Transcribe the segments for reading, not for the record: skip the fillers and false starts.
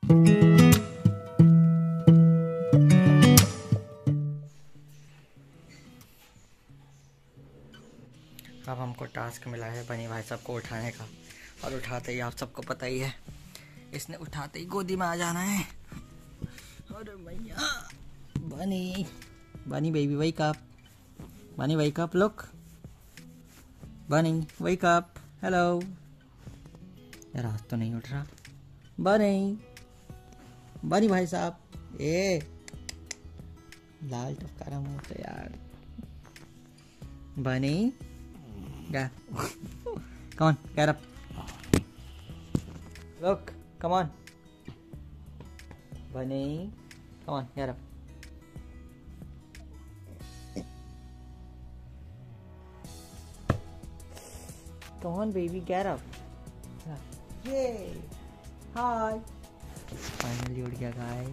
अब हमको टास्क मिला है बनी भाई साहब को उठाने का, और उठाते ही आप सबको पता ही है, इसने उठाते ही गोदी में आ जाना है। अरे भैया बनी, बनी बेबी वेक अप, बनी वेक अप, लुक बनी वेक अप, हेलो। यार आज तो नहीं उठ रहा बनी, बनी भाई साहब, ए लाल टपकारा मुंह से यार। बनी Yeah. Come on, get up. Look, come on. Bunny, come on, get up. Come on, baby, get up. Yay! Hi. Finally उठ गया guys.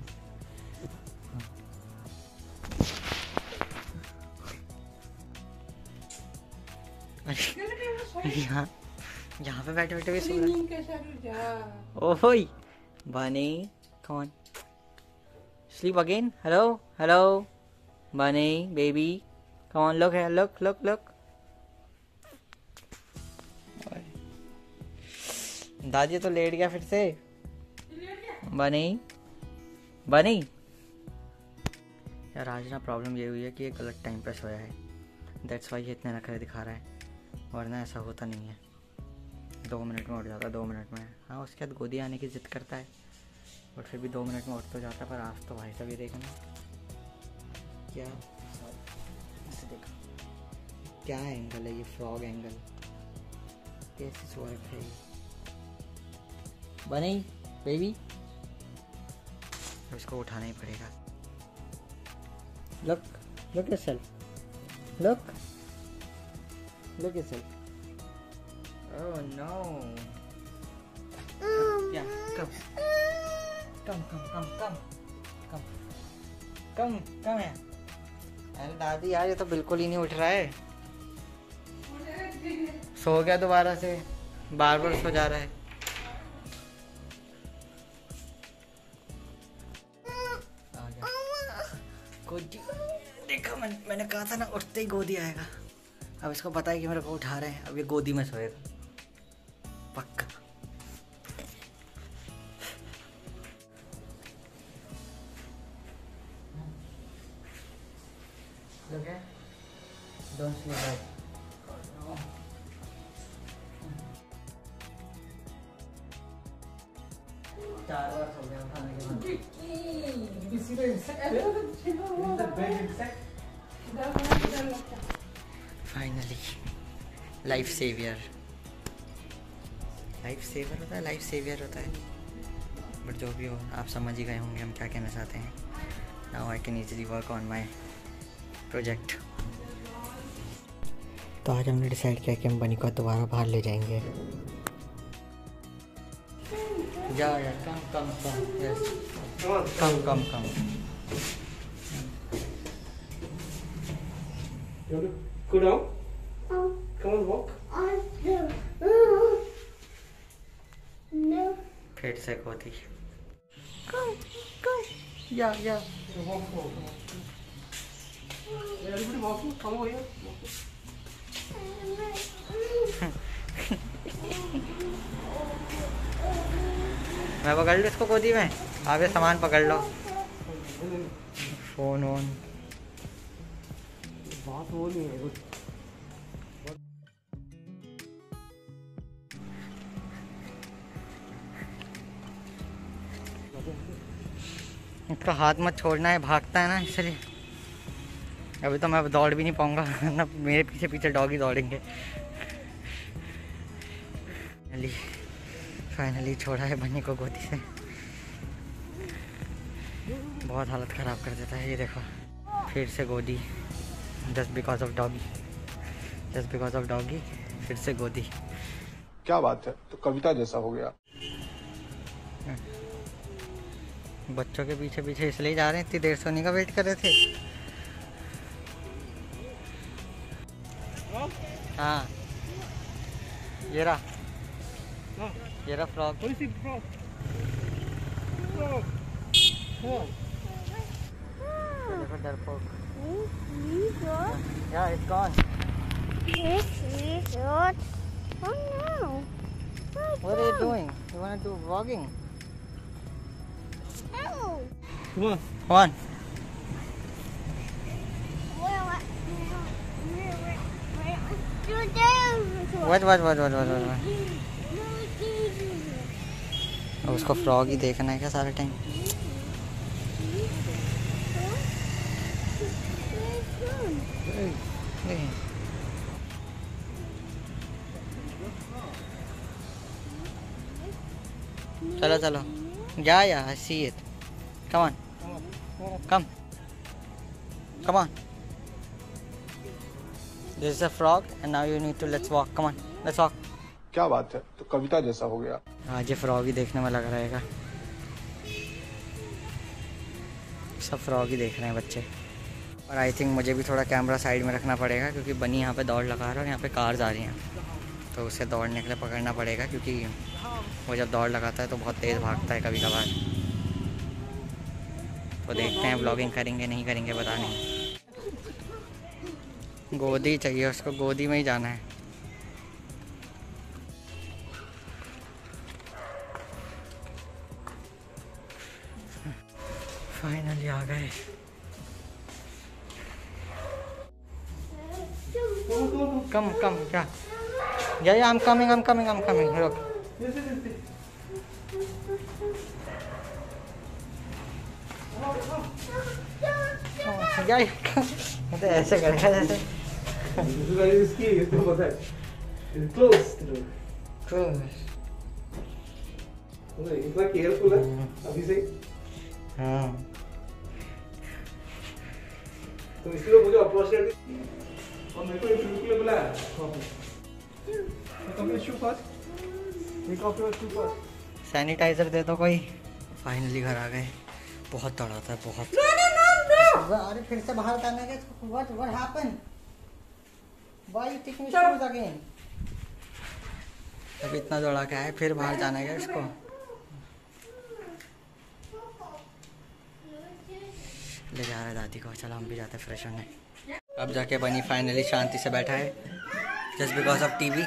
यहाँ पे बैठे बैठे भी सो रहा। ओह बनी, come on, sleep again. Hello, hello, Bunny, baby, come on, look here, look. दादी तो लेट गया फिर से। बनी यार आज ना प्रॉब्लम ये हुई है कि ये गलत टाइम पे सोया है, दैट्स वाई ये इतने नखरे दिखा रहा है, वरना ऐसा होता नहीं है। 2 मिनट में उठ जाता है, 2 मिनट में। हाँ उसके बाद गोदी आने की जिद करता है, बट फिर भी 2 मिनट में उठ तो जाता है। पर आज तो भाई साहब ये देखना क्या, इसे देखो क्या एंगल है, ये फ्रॉग एंगल, कैसी सो रखा है ये। बनी बेबी, इसको उठाना ही पड़ेगा। Look yourself, look yourself. Oh no. Yeah, come here. अरे दादी यार ये तो बिल्कुल ही नहीं उठ रहा है, सो गया दोबारा से, बार सो जा रहा है। आ गया गोदी, देखा मैंने कहा था ना उठते ही गोदी आएगा। अब इसको पता है कि मेरे को उठा रहे हैं, अब ये गोदी में सोएगा पक्का। Don't sleep right. 4 बार सो गया उठाने के बाद। फाइनली लाइफ सेवियर होता है, लाइफ सेवियर होता है, बट जो भी हो आप समझ ही गए होंगे हम क्या कहना चाहते हैं। Now I can easily work on my project. तो आज हमने डिसाइड किया कि हम बनी को दोबारा बाहर ले जाएंगे। जा यार, कम yes, come Go down. Come on, walk. No. फिर से गोदी। Come. Yeah. Walk. Everybody walking. Come over here. मैं पकड़ लूँ इसको गोदी में, आप ये सामान पकड़ लो, फोन वोन। बात वो नहीं है कुछ। इसका हाथ मत छोड़ना है, भागता है ना इसलिए। अभी तो मैं दौड़ भी नहीं पाऊंगा ना, मेरे पीछे डॉगी दौड़ेंगे। फाइनली छोड़ा है बनी को गोदी से। बहुत हालत ख़राब कर देता है ये, देखो फिर से गोदी, जस्ट बिकॉज ऑफ डॉगी फिर से गोदी। क्या बात है, तो कविता जैसा हो गया। बच्चों के पीछे इसलिए जा रहे हैं, इतनी देर सोने का वेट कर रहे थे। हाँ ये रहा फ्रॉग। देखो डरपोक। Yeah, it's gone. Oh no. What are you doing? You want to do vlogging? Oh. Come on. Come on. What? उसको फ्रॉग ही देखना है क्या सारा टाइम? चलो चलो, या I see it. Come on, come on. This is a frog and now you need to let's walk. Come on, let's walk. क्या बात है, तो कविता जैसा हो गया। आज ये फ्रॉग ही देखने में लग रहेगा। सब फ्रॉग ही देख रहे हैं बच्चे। और आई थिंक मुझे भी थोड़ा कैमरा साइड में रखना पड़ेगा क्योंकि बनी यहाँ पे दौड़ लगा रहा है और यहाँ पे कार्स आ रही हैं, तो उसे दौड़ने के लिए पकड़ना पड़ेगा क्योंकि वो जब दौड़ लगाता है तो बहुत तेज़ भागता है कभी कभार। तो देखते हैं व्लॉगिंग करेंगे नहीं करेंगे पता नहीं। गोदी चाहिए उसको, गोदी में ही जाना है। फाइनली आ गए। कम क्या? या I'm coming रुक। या तो ऐसे करेगा जैसे इतना केयरफुल है अभी से। हाँ, तो इसलिए मुझे अपॉर्चुनिटी और मेरे को इंटरव्यू के लिए बुलाया। सैनिटाइजर दे दो कोई। फाइनली घर आ गए। बहुत दौड़ा था बहुत। अरे फिर से बाहर जाना है। What happened? Why you taking shoes again? अब इतना दौड़ा के आए फिर बाहर जाना है क्या इसको? ले जा रहा है दादी को। चलो हम भी जाते हैं फ्रेश होने। अब जाके बनी फाइनली शांति से बैठा है just because of TV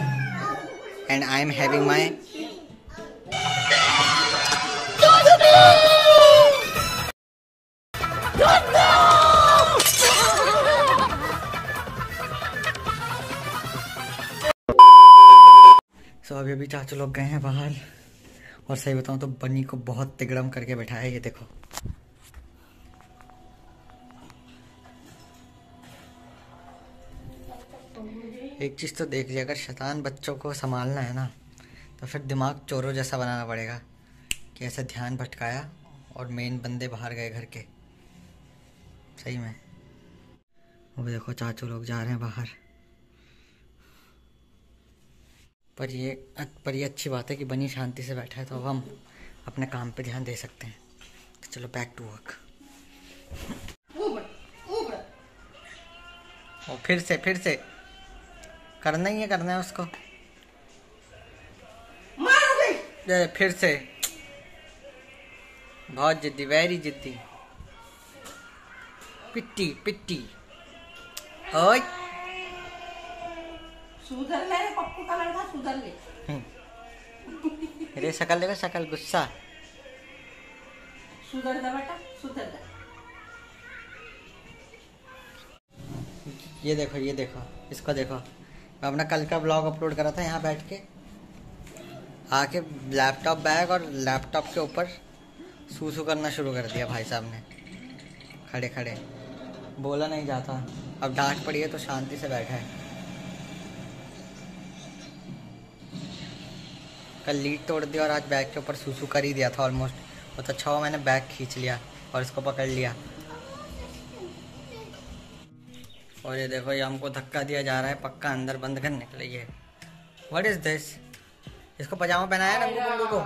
and I am having my अभी चाचू लोग गए हैं बाहर और सही बताऊं तो बनी को बहुत तिगड़म करके बैठाया है। ये देखो एक चीज़ तो देख लिया, अगर शैतान बच्चों को संभालना है ना तो फिर दिमाग चोरों जैसा बनाना पड़ेगा कि ऐसे ध्यान भटकाया और मेन बंदे बाहर गए घर के। सही में वो देखो चाचू लोग जा रहे हैं बाहर। पर ये अच्छी बात है कि बनी शांति से बैठा है तो अब हम अपने काम पे ध्यान दे सकते हैं। तो चलो बैक टू वर्क। और फिर से करना ही है, करना है उसको। फिर से बहुत जिद्दी, वेरी जिद्दी। पिट्टी ओए सुधर ले पप्पू का लड़का, सुधर ले। मेरे शकल देखो, शकल गुस्सा। सुधर जा बेटा, सुधर जा। ये देखो इसको देखो। मैं अपना कल का ब्लॉग अपलोड करा था यहाँ बैठ के, आके लैपटॉप बैग और लैपटॉप के ऊपर सूसू करना शुरू कर दिया भाई साहब ने खड़े खड़े। बोला नहीं जाता, अब डांट पड़ी है तो शांति से बैठा है। कल लीड तोड़ दिया और आज बैग के ऊपर सूसू कर ही दिया था ऑलमोस्ट। वो तो अच्छा हुआ मैंने बैग खींच लिया और इसको पकड़ लिया। और ये देखो ये हमको धक्का दिया जा रहा है पक्का अंदर बंद करने के लिए। What is this? इसको पजामा पहनाया नंगू पंगू को।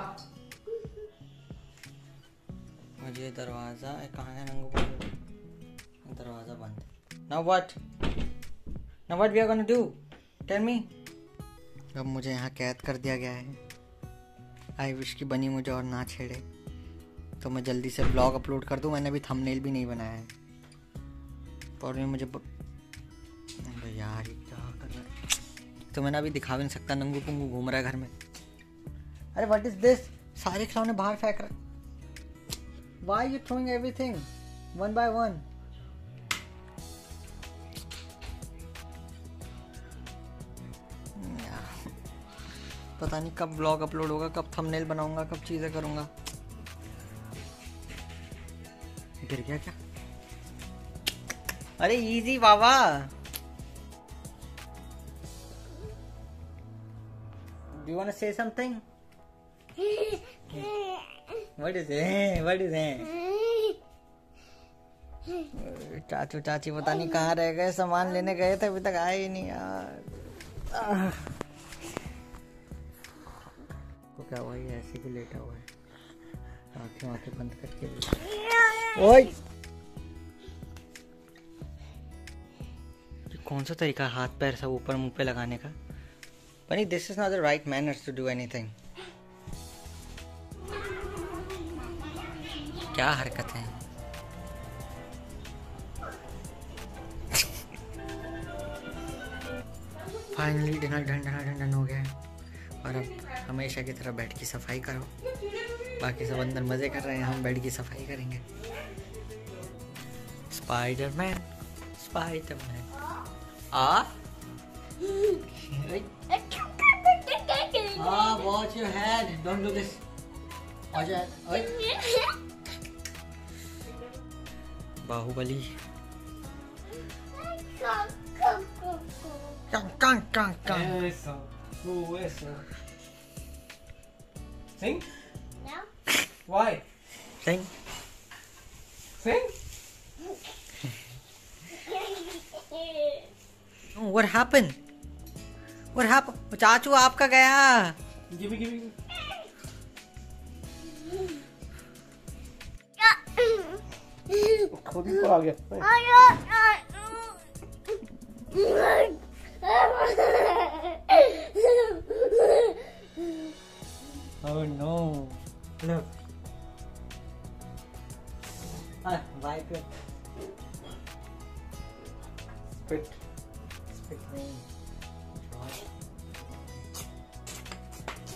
मुझे दरवाजा कहाँ है? नंगू पंगू दरवाजा बंद। Now what we are gonna do? Tell me. अब मुझे यहाँ कैद कर दिया गया है। आई विश की बनी मुझे और ना छेड़े। तो मैं जल्दी से ब्लॉग अपलोड कर दूं। मैंने अभी थंबनेल भी नहीं बनाया है और मुझे यार ये क्या कर रहा है। तो मैंने अभी दिखा भी नहीं सकता, नंगू पुंगू घूम रहा है घर में। अरे व्हाट इज दिस, सारे खिलौने बाहर फेंक रहे। Why you throwing everything one by one. पता नहीं कब ब्लॉग अपलोड होगा, कब थंबनेल बनाऊंगा, कब चीजें करूंगा। गिर गया क्या? अरे easy Baba. Do you want to say something? What is it? What is it? चाचू चाची पता नहीं कहाँ रह गए, सामान लेने गए थे, अभी तक आए ही नहीं यार। तो क्या हुआ, ये ऐसे ही लेटा हुआ है, आंखें बंद करके। ओए कौन सा तरीका है हाथ पैर सब ऊपर मुंह पे लगाने का? Bunny this is not the right manners to do anything. क्या हरकत है? फाइनली डिनर ढंढन हो गया और अब हमेशा की तरह बेड की सफाई करो। बाकी सब अंदर मजे कर रहे हैं, हम बेड की सफाई करेंगे। Spiderman Spiderman watch your head, don't do this. Baahubali Eso. Sing? No. Why? Sing. Sing? What happened? What happened? चाचू आपका गया। Give me. खुद ही आ गया। Oh no! Look. Wipe it. Spit.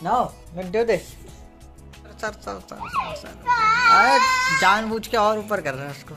No, don't do this. Sir. अरे जानबूझ के और ऊपर कर रहा है उसको।